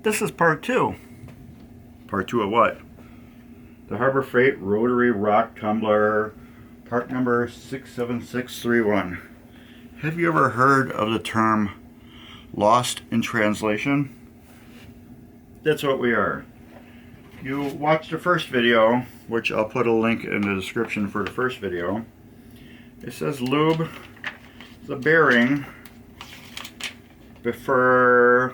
This is part two. Part two of what? The Harbor Freight Rotary Rock Tumbler, part number 67631. Have you ever heard of the term lost in translation? That's what we are. You watched the first video, which I'll put a link in the description for the first video. It says lube the bearing before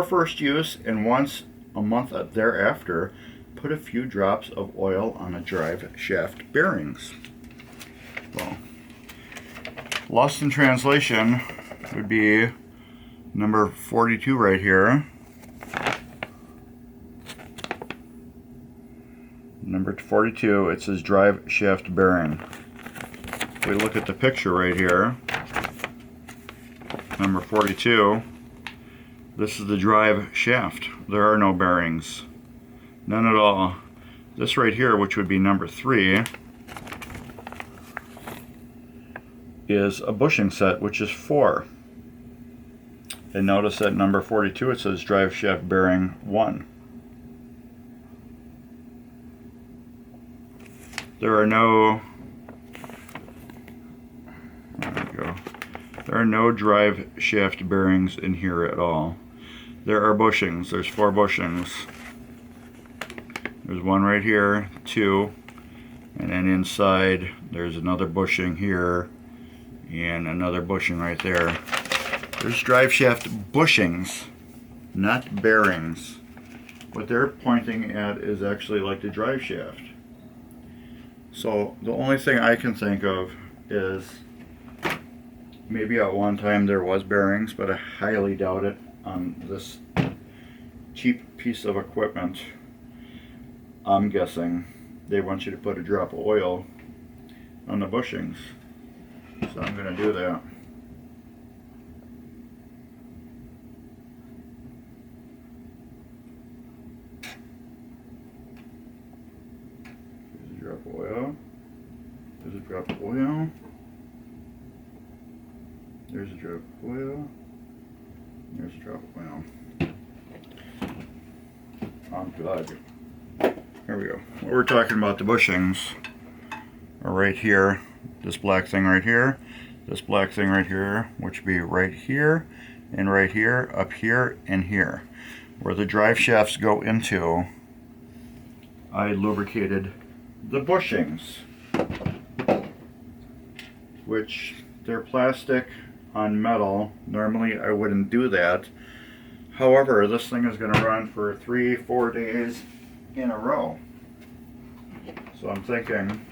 first use, and once a month thereafter, put a few drops of oil on the drive shaft bearings. Well, lost in translation would be number 42 right here. Number 42, it says drive shaft bearing. If we look at the picture right here, number 42, this is the drive shaft. There are no bearings. None at all. This right here, which would be number 3, is a bushing set, which is 4. And notice that number 42, it says drive shaft bearing 1. There are no, there we go. There are no drive shaft bearings in here at all. There are bushings. There's 4 bushings. There's one right here, 2, and then inside there's another bushing here and another bushing right there. There's drive shaft bushings, not bearings. What they're pointing at is actually like the drive shaft. So the only thing I can think of is maybe at one time there was bearings, but I highly doubt it on this cheap piece of equipment. I'm guessing they want you to put a drop of oil on the bushings. So I'm going to do that. There's a drop of oil. There's a drop of oil. There's a drop of oil. There's a drop of oil. I'm good. Here we go. What we're talking about, the bushings are right here. This black thing right here. This black thing right here, which would be right here, and right here, up here, and here. Where the drive shafts go into, I lubricated the bushings, which they're plastic on metal. Normally I wouldn't do that. However, this thing is going to run for 3-4 days in a row. So I'm thinking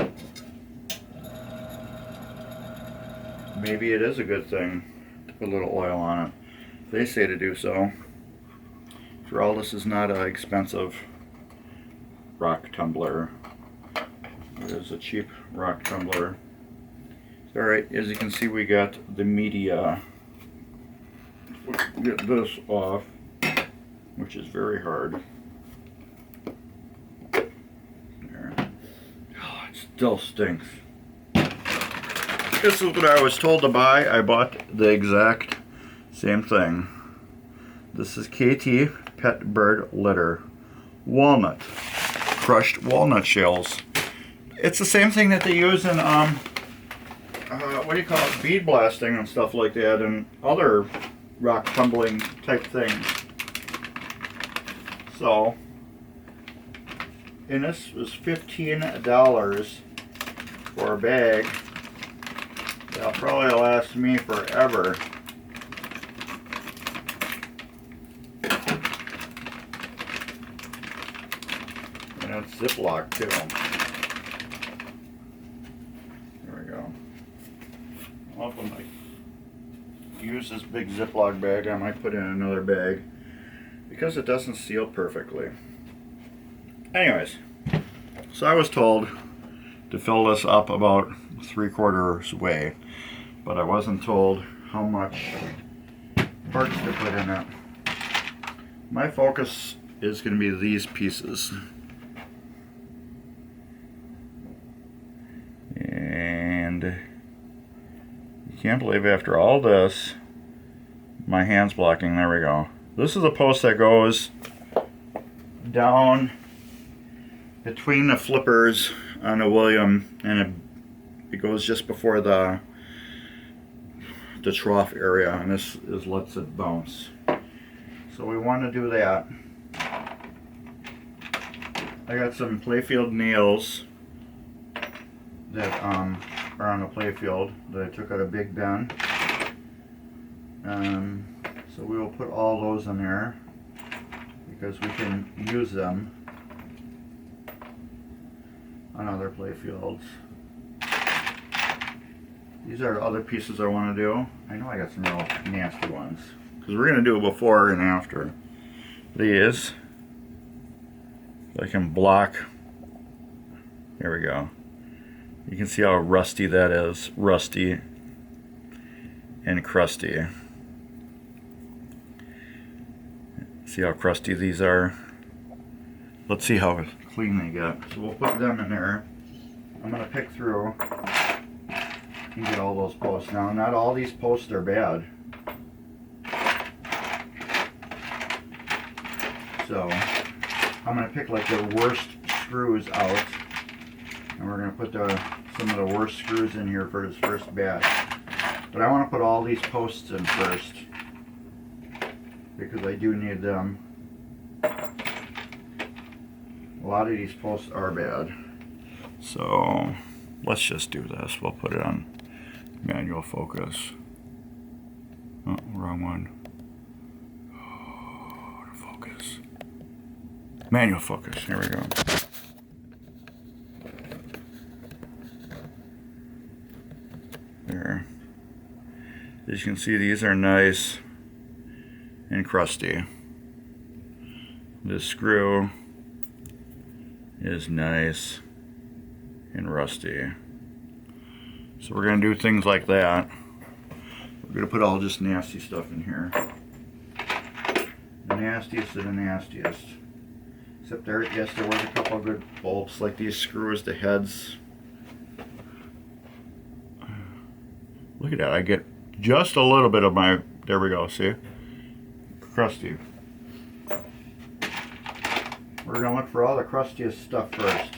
maybe it is a good thing to put a little oil on it. They say to do so. After all, this is not an expensive rock tumbler. It is a cheap rock tumbler. Alright, as you can see, we got the media. Get this off, which is very hard. There. Oh, it still stinks. This is what I was told to buy. I bought the exact same thing. This is KT Pet Bird Litter. Walnut. Crushed walnut shells. It's the same thing that they use in what do you call it, bead blasting and stuff like that, and other rock tumbling type things. So, and this was $15 for a bag. That'll probably last me forever. And it's Ziploc too. There we go. If I use this big Ziploc bag, I might put in another bag because it doesn't seal perfectly. Anyways, so I was told to fill this up about 3/4 way, but I wasn't told how much parts to put in it. My focus is going to be these pieces. And you can't believe after all this, my hand's blocking. There we go. This is a post that goes down between the flippers on the William, and it goes just before the trough area, and this is lets it bounce. So we want to do that. I got some playfield nails that are on the playfield that I took out of Big Ben. So we will put all those in there because we can use them on other playfields. These are other pieces I want to do. I know I got some real nasty ones because we're going to do it before and after. These, I can block. There we go. You can see how rusty that is. Rusty and crusty. See how crusty these are? Let's see how clean they get. So we'll put them in there. I'm going to pick through and get all those posts. Now, not all these posts are bad. So I'm going to pick like the worst screws out, and we're going to put some of the worst screws in here for this first batch. But I want to put all these posts in first because I do need them. A lot of these posts are bad. So let's just do this. We'll put it on manual focus. Oh, wrong one. Oh, focus. Manual focus. Here we go. There. As you can see, these are nice and crusty. This screw is nice and rusty. So we're going to do things like that. We're going to put all just nasty stuff in here. The nastiest of the nastiest. Except there, yes, there was a couple of good bolts like these screws, the heads. Look at that, I get just a little bit of my, there we go, see? Crusty. We're going to look for all the crustiest stuff first.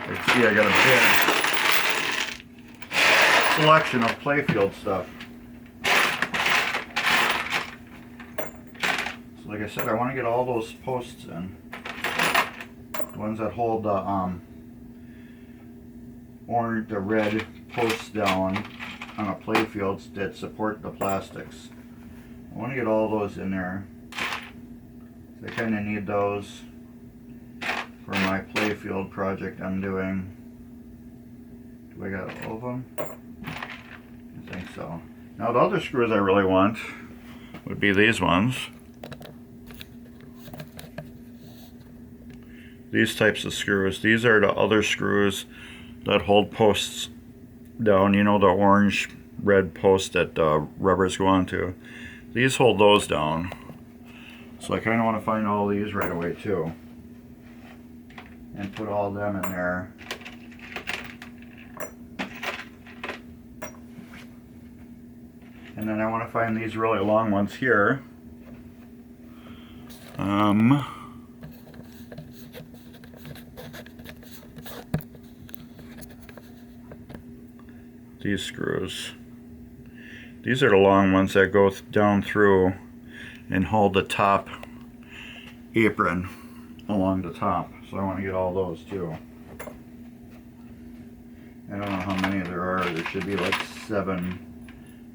Let's see, I got a big selection of playfield stuff. So like I said, I want to get all those posts in. The ones that hold the orange, the red posts down on a playfield that support the plastics. I want to get all those in there. So I kind of need those for my playfield project I'm doing. Do I got all of them? I think so. Now the other screws I really want would be these ones. These types of screws. These are the other screws that hold posts down. You know, the orange red post that rubbers go onto. These hold those down. So I kind of want to find all these right away too. And put all them in there. And then I want to find these really long ones here. These screws. These are the long ones that go down through and hold the top apron along the top. So I want to get all those too. I don't know how many there are. There should be like 7.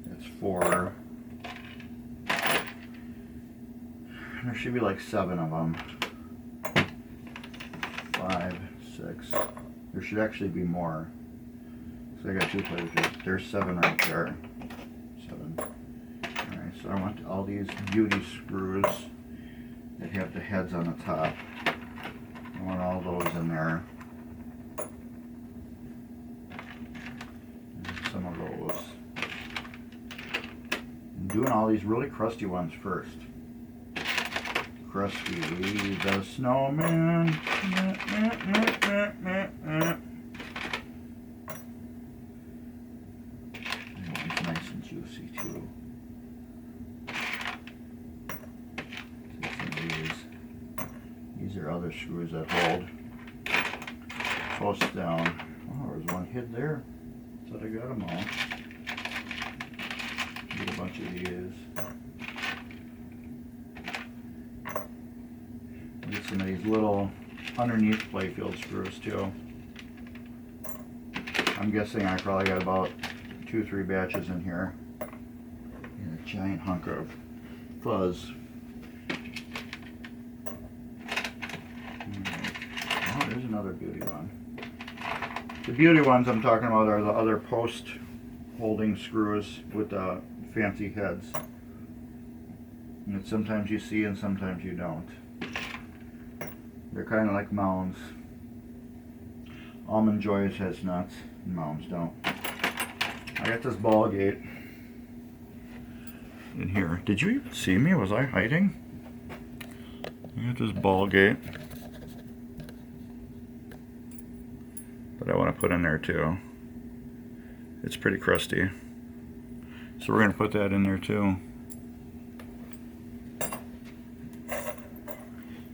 That's 4. There should be like 7 of them. 5, 6. There should actually be more. So I got 2 places. There's 7 right there. 7. Alright, so I want all these beauty screws that have the heads on the top. I want all those in there. And some of those. I'm doing all these really crusty ones first. Crusty the snowman. It's nice and juicy too. other screws that hold posts down. Oh, there's one hid there. Thought I got them all. Get a bunch of these. Get some of these little underneath playfield screws too. I'm guessing I probably got about 2-3 batches in here. And a giant hunk of fuzz. Oh, there's another beauty one. The beauty ones I'm talking about are the other post holding screws with the fancy heads. And sometimes you see and sometimes you don't. They're kind of like mounds. Almond Joys has nuts and mounds don't. I got this ball gate in here. Did you even see me? Was I hiding? I got this ball gate that I want to put in there too. It's pretty crusty. So we're going to put that in there too.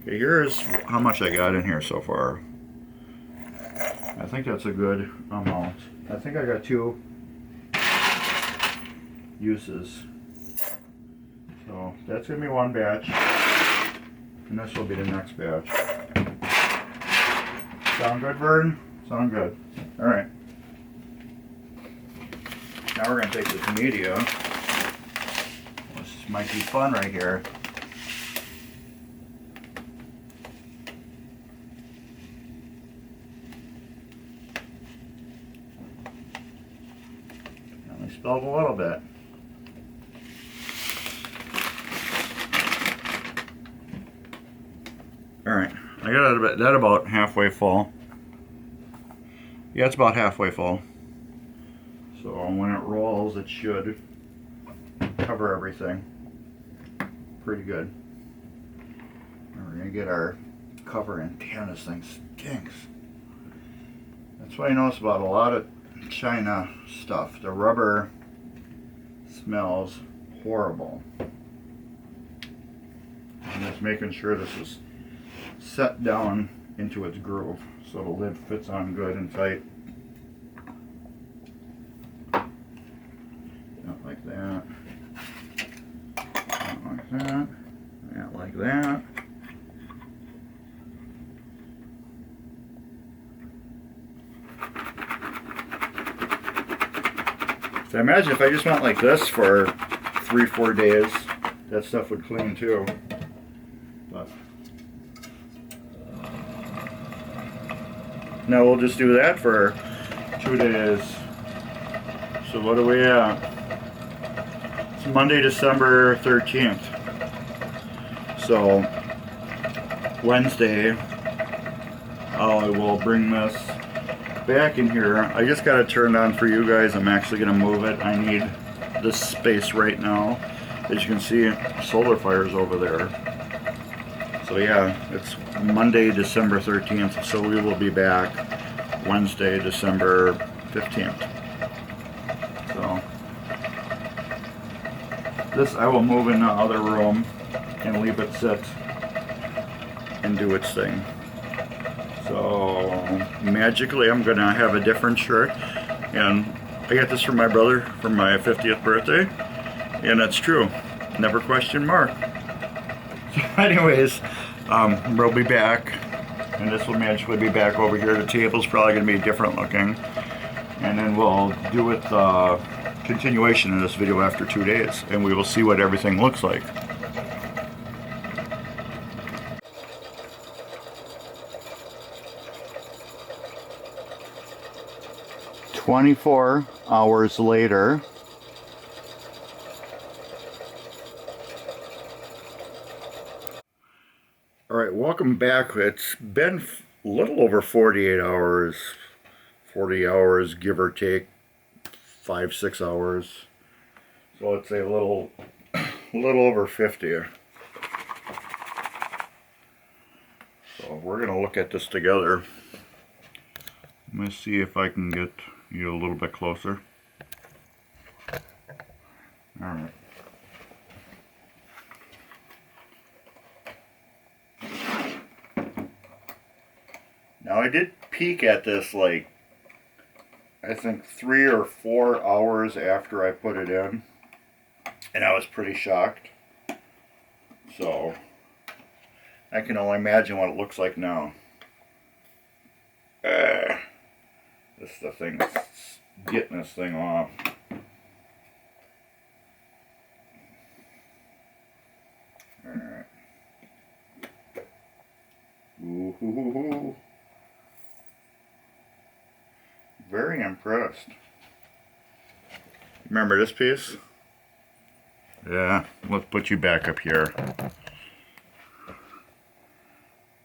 Okay, here's how much I got in here so far. I think that's a good amount. I think I got 2 uses. So that's going to be one batch. And this will be the next batch. Sound good, Vern? Sound good. Alright. Now we're going to take this media. This might be fun right here. Only spilled a little bit. Alright, I got that about halfway full. Yeah, it's about halfway full. So when it rolls, it should cover everything pretty good. And we're going to get our cover in. Damn, this thing stinks. That's what I notice about a lot of China stuff. The rubber smells horrible. I'm just making sure this is set down into its groove so the lid fits on good and tight. Not like that. Not like that. Not like that. So I imagine if I just went like this for 3-4 days, that stuff would clean too. But now we'll just do that for 2 days. So what are we at? It's Monday, December 13th. So Wednesday, I will bring this back in here. I just got it turned on for you guys. I'm actually going to move it. I need this space right now. As you can see, solar fire's over there. So yeah, it's Monday, December 13th. So we will be back Wednesday, December 15th. So this I will move in the other room and leave it sit and do its thing. So magically I'm gonna have a different shirt, and I got this from my brother for my 50th birthday, and that's true. Never question Mark. So anyways, we'll be back, and this will magically be back over here. The table's probably gonna be different looking, and then we'll do it continuation of this video after 2 days, and we will see what everything looks like. 24 hours later. Alright, welcome back. It's been a little over 48 hours. 40 hours, give or take 5-6 hours. So let's say a little over 50. So we're going to look at this together. Let me see if I can get you a little bit closer. Alright. Now I did peek at this like, I think 3 or 4 hours after I put it in, and I was pretty shocked. So I can only imagine what it looks like now. This is the thing that's getting this thing off. Alright. Ooh. Very impressed. Remember this piece? Yeah, let's put you back up here.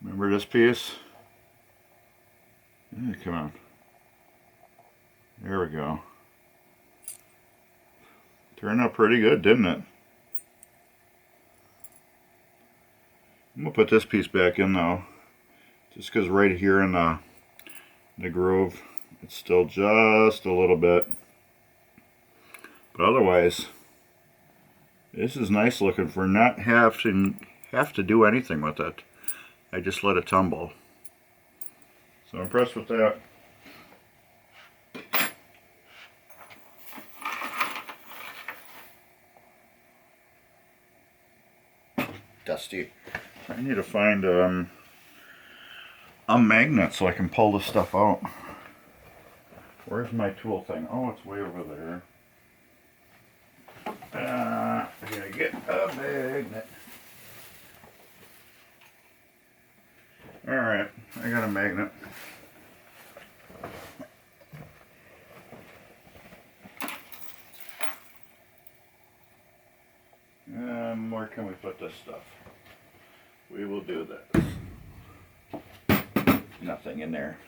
Remember this piece? Yeah, come on. There we go. Turned out pretty good, didn't it? I'm gonna put this piece back in though, just because right here in the groove, it's still just a little bit. But otherwise, this is nice looking for not have to do anything with it. I just let it tumble. So I'm impressed with that. Dusty. I need to find a magnet so I can pull this stuff out. Where's my tool thing? Oh, it's way over there. I gotta get a magnet. Alright, I got a magnet. Where can we put this stuff? We will do this. Nothing in there.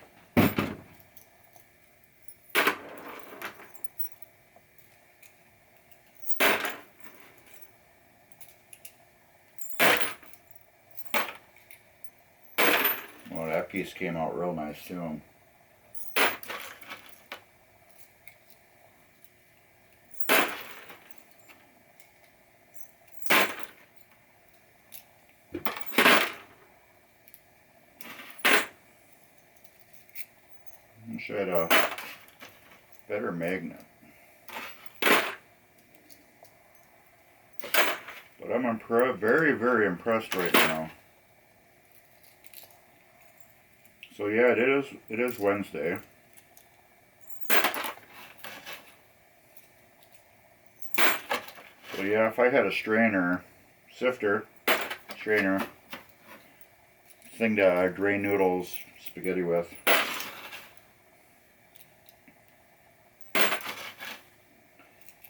Well, that piece came out real nice too. Wish I had a better magnet. But I'm very, very impressed right now. So yeah, it is Wednesday. So yeah, if I had a strainer, strainer, thing to drain noodles, spaghetti with.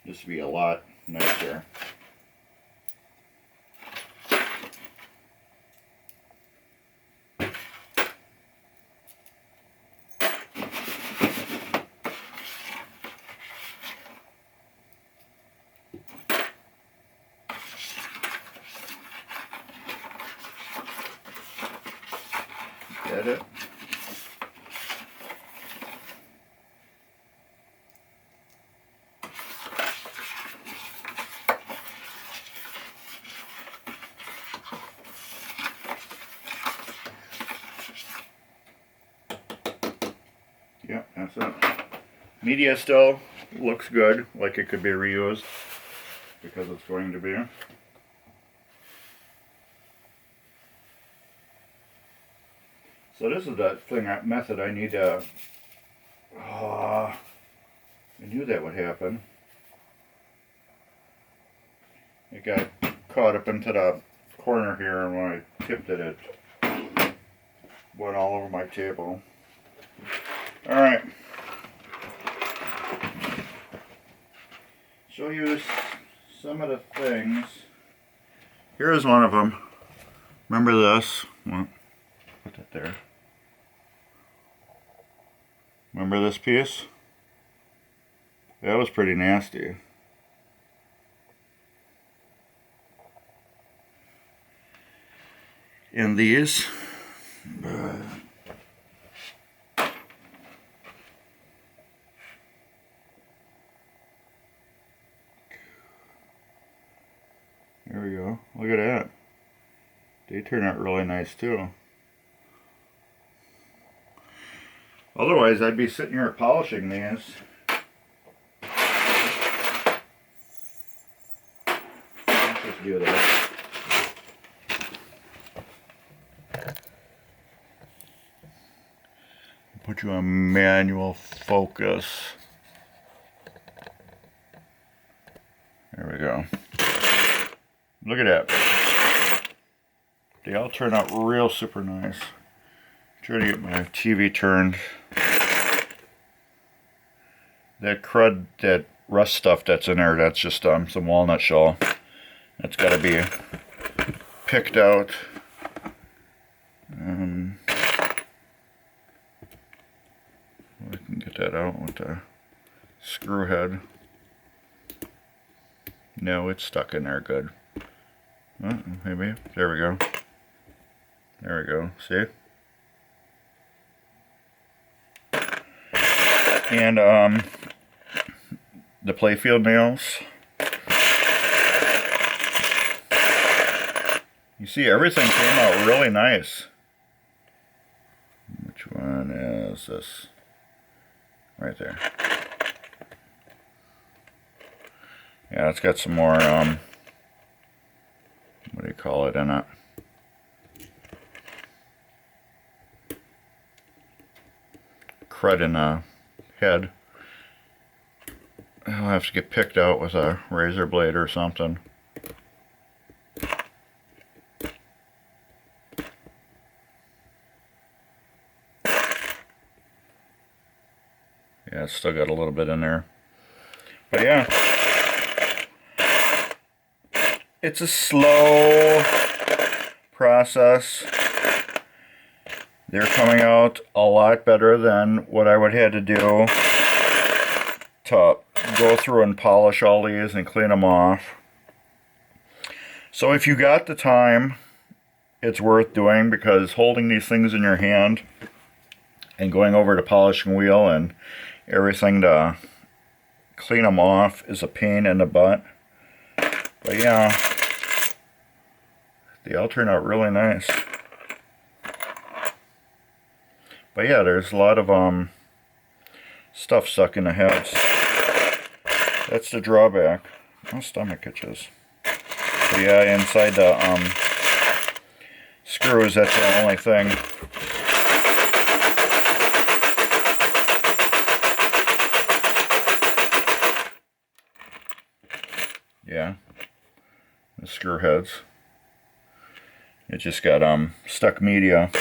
This would be a lot nicer. Get it? Yep, that's it. Media still looks good, like it could be reused, because it's going to be. So this is that method I need to, I knew that would happen. It got caught up into the corner here, and when I tipped it, it went all over my table. Alright. Show you some of the things. Here's one of them. Remember this? Well, put that there. Remember this piece? That was pretty nasty. And these, there we go. Look at that. They turn out really nice too. Otherwise, I'd be sitting here polishing these. Let's just do that. Put you on manual focus. There we go. Look at that. They all turn out real super nice. Try to get my TV turned. That crud, that rust stuff that's in there, that's just some walnut shell. That's got to be picked out. I can get that out with the screw head. No, it's stuck in there good. Maybe. There we go. There we go. See? And the playfield nails. You see, everything came out really nice. Which one is this? Right there. Yeah, it's got some more, what do you call it in it? Crud in the head. I'll have to get picked out with a razor blade or something. Yeah, it's still got a little bit in there. But yeah. It's a slow process. They're coming out a lot better than what I would have to do to go through and polish all these and clean them off. So if you got the time, it's worth doing, because holding these things in your hand and going over to polishing wheel and everything to clean them off is a pain in the butt. But yeah, they all turn out really nice. But yeah, there's a lot of stuff stuck in the heads. That's the drawback. My stomach itches. But yeah, inside the screws, that's the only thing. Yeah, the screw heads. It just got stuck media.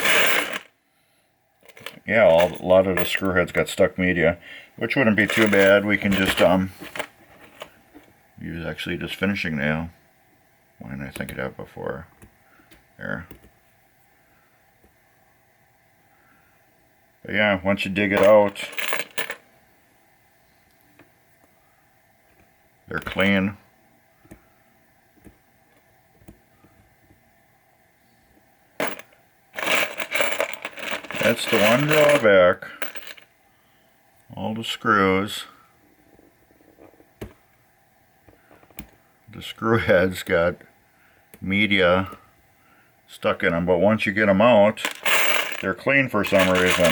Yeah, a lot of the screw heads got stuck media, which wouldn't be too bad. We can just use actually just finishing nail. Why didn't I think of that before? There. But yeah, once you dig it out, they're clean. That's the one drawback. All the screws. The screw heads got media stuck in them, but once you get them out, they're clean for some reason.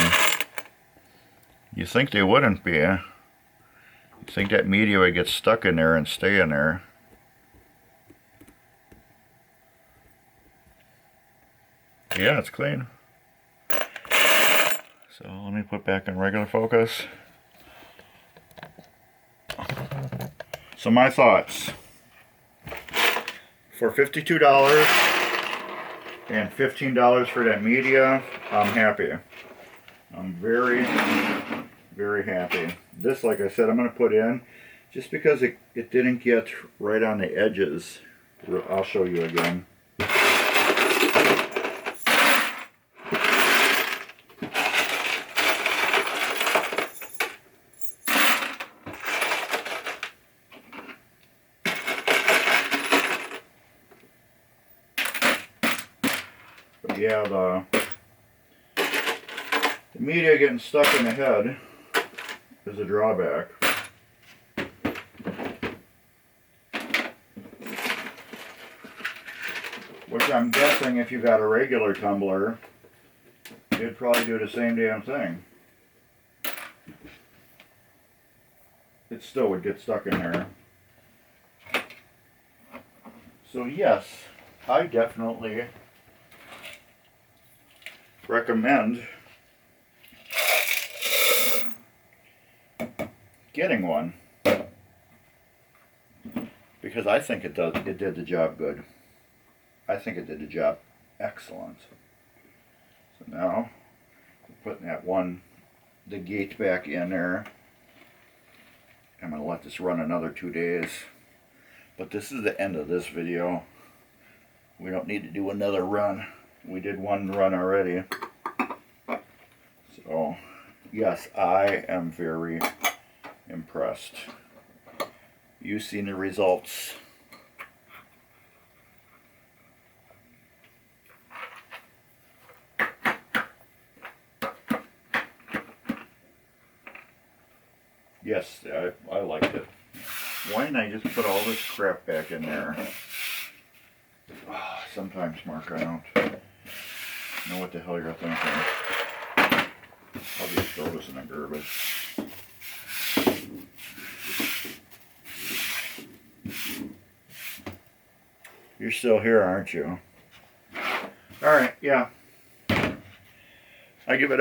You think they wouldn't be. You think that media would get stuck in there and stay in there. Yeah, it's clean. So let me put back in regular focus. So my thoughts. For $52 and $15 for that media, I'm happy. I'm very, very happy. This, like I said, I'm going to put in just because it didn't get right on the edges. I'll show you again. Yeah, the media getting stuck in the head is a drawback. Which I'm guessing if you got a regular tumbler, you'd probably do the same damn thing. it still would get stuck in there. So yes, I definitely recommend getting one, because I think it did the job good. I think it did the job excellent. So now we're putting the gate back in there. I'm going to let this run another 2 days. But this is the end of this video. We don't need to do another run. We did one run already. So, yes, I am very impressed. You've seen the results. Yes, I liked it. Why didn't I just put all this crap back in there? Sometimes, Mark, I don't know what the hell you're thinking. I'll just throw this in the garbage. You're still here, aren't you? Alright, yeah. I give it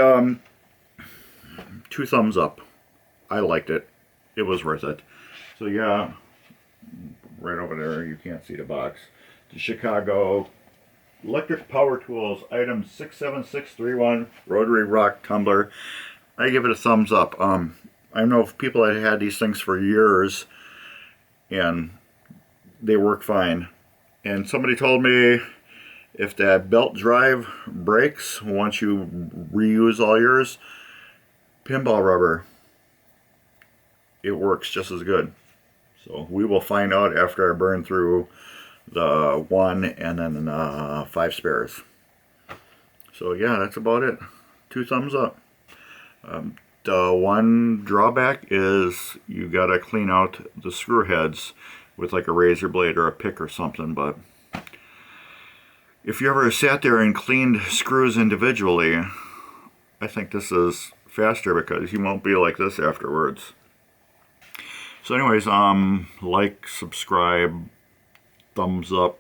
2 thumbs up. I liked it. It was worth it. So yeah, right over there, you can't see the box. The Chicago Electric Power Tools, item 67631, Rotary Rock Tumbler. I give it a thumbs up. I know of people that had these things for years, and they work fine. And somebody told me if that belt drive breaks once you reuse all yours, pinball rubber, it works just as good. So we will find out after I burn through the 1 and then 5 spares. So yeah, that's about it. 2 thumbs up. The one drawback is you gotta clean out the screw heads with like a razor blade or a pick or something, but if you ever sat there and cleaned screws individually, I think this is faster because you won't be like this afterwards. So anyways, like, subscribe, thumbs up,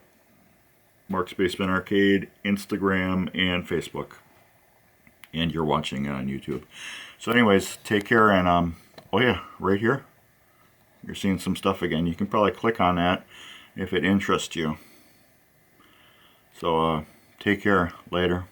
Mark's Basement Arcade, Instagram, and Facebook. And you're watching it on YouTube. So anyways, take care, and oh yeah, right here, you're seeing some stuff again. You can probably click on that if it interests you. So take care, later.